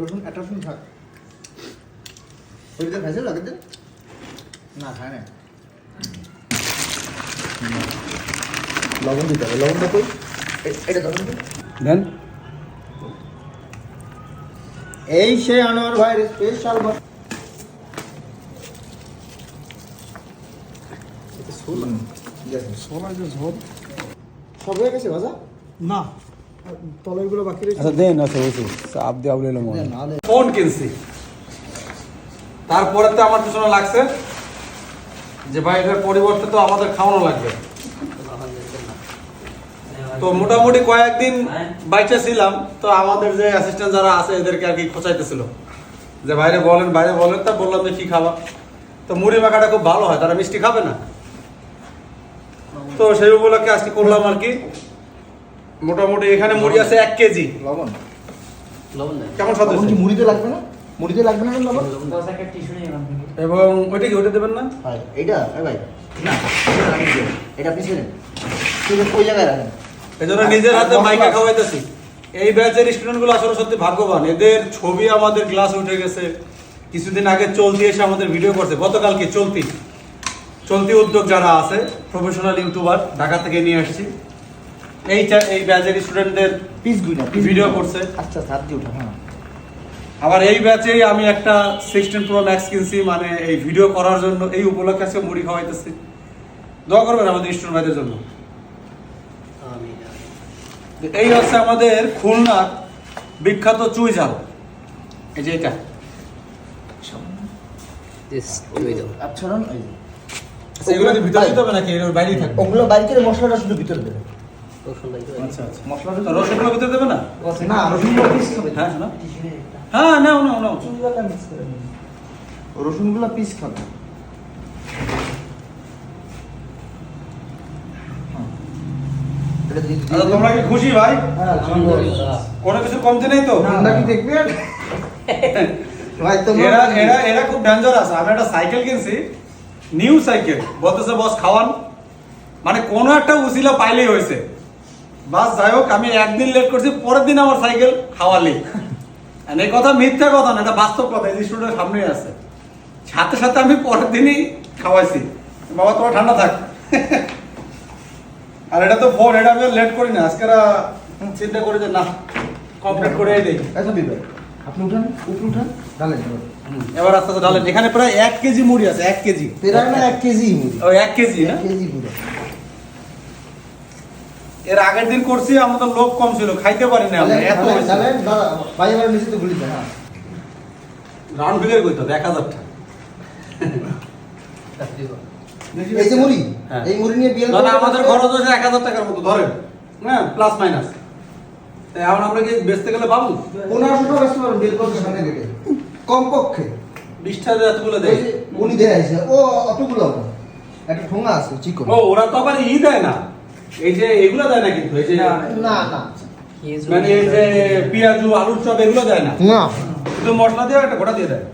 রসুন একটা রসুন থাক ওইটা খাইছে লাগে দেন না খায় না লবণ দিতে হবে লবণটা কই এটা ধরুন দেন এই সে আনোয়ার ভাইয়ের স্পেশাল সব হয়ে গেছে ভাজা না তলাইগুলো বাকি রয়েছে আচ্ছা দেন আচ্ছা ওই চাপ দিয়ে আউলে এলো মনে না ফোন কিনছি তারপরে তো আমার পিছনে লাগছে যে ভাই এটার পরিবর্তে তো আমাদের খাওয়ানো লাগবে তো মোটামুটি কয়েকদিন বাইচে ছিলাম তো আমাদের যে অ্যাসিস্ট্যান্ট যারা আছে এদেরকে আর কি খোঁচাইতেছিল যে বাইরে বলেন তা বললাম যে কি খাবা তো মুড়ি মাখাটা খুব ভালো হয় তারা মিষ্টি খাবে না তো সেই উপলক্ষে আজকে করলাম আর কি মোটামুটি এখানে মুড়ি আছে 1 কেজি লবণ কেমন স্বাদ হয়েছে? মুড়িতে লাগবে না লবণ এবং ওইটা কি ওইটা দেবেন না ভাই এইটা ভাই না এটা পিছিয়ে নেন ঠিক আছে ওই জায়গায় রাখেন এই জন্য নিজের হাতে মাইকা খাওয়াইতেছি এই ব্যাচের স্টুডেন্টগুলো আসলে সত্যি ভাগ্যবান এদের ছবি আমাদের ক্লাস উঠে গেছে কিছুদিন আগে চলতি এসে আমাদের ভিডিও করছে গতকালকে চলতি উদ্যোগ যারা আছে প্রফেশনাল ইউটিউবার ঢাকা থেকে নিয়ে আসছি এই ব্যাচের স্টুডেন্টদের ভিডিও করছে আচ্ছা হাত দিয়ে উঠা হ্যাঁ আবার এই ব্যাচেই আমি একটা 16 প্রো ম্যাক্স কিনছি মানে এই ভিডিও করার জন্য এই উপলক্ষে আজকে মুড়ি খাওয়াইতেছি দোয়া করবেন আমাদের স্টুডেন্ট ভাইদের জন্য এই হচ্ছে আমাদের খুলনার বিখ্যাত চুই ঝাল এই যে এটা আচ্ছা এগুলো কি ভিতরে দিতে হবে নাকি এর বাইরেই থাকবে ওগুলো বাইরে মশলাটা শুধু ভিতরে দেবে আচ্ছা আচ্ছা মশলাটা রসুনগুলো ভিতরে দেবে না না রসুনগুলো পিস খাবে হ্যাঁ শোনা হ্যাঁ নাও চুইগুলো মিক্স করে নিন রসুনগুলো পিস খাবে আচ্ছা তোমরা কি খুশি ভাই কোনো কিছু কমতে নেই তো ঠান্ডা কি দেখবেন ভাই এরা খুব ডেঞ্জারাস আমি একটা সাইকেল কিনছি নিউ সাইকেল বলতেছে বস খাওয়ান মানে কোনো একটা উসিলা পাইলেই হয়েছে বাস যাই হোক আমি একদিন লেট করছি পরের দিন আমার সাইকেল খাওয়ালি এই কথা মিথ্যা কথা না এটা বাস্তব কথা এই স্টুডেন্টের সামনেই আছে সাথে সাথে আমি পরের দিনই খাওয়াইছি বাবা তোমার ঠান্ডা থাক আর এটা তো ফোন এটা আমি লেট করি না আজকে চিন্তা করি যে না কমপ্লিট করে দেই আচ্ছা বিবে আপনি উঠান উপরে উঠান ডালেন এবার আস্তে আস্তে ঢালেন এখানে প্রায় 1 কেজি মুড়ি আছে 1 কেজি প্রায় না 1 কেজি মুড়ি ও 1 কেজি না 1 কেজি পুরো এর আগের দিন করছি আমাদের লোক কম ছিল খাইতে পারি না আমরা এত ডালেন ভাই আমার নিচে তো গুলি দেন হ্যাঁ রাউন্ড ফিগার কইতো 1000 টাকা এই যে মুড়ি হ্যাঁ। এই মুড়ি নিয়ে বিয়ের না আমাদের খরচ হচ্ছে 1000 টাকার মতো ধরেন হ্যাঁ প্লাস মাইনাস এখন আমরা কি বেচতে গেলে পাবো 1500 টাকা বেশি পাবেন বিয়ের পর সামনে গেলে কম পক্ষে 20 টাকা এতগুলো দেয় উনি দেয় আছে ও অতগুলো না একটা ঠোঙা আছে চিকন ও ওরা তো আবার দেয় না এই যে এগুলো দেয় না কিন্তু এই যে না মানে এই যে পেঁয়াজু আলুর চপ এগুলো দেয় না না শুধু মশলা দিয়ে একটা গোটা দিয়ে দেয়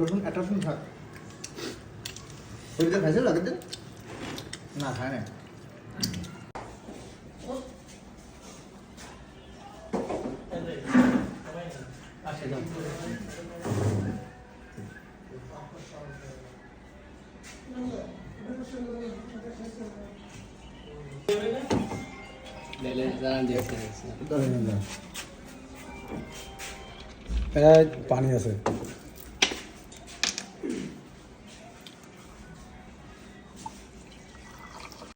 রসুন একটা রসুন থাক ওইটা খাইছে লাগে দেন না খায় না পানি আছে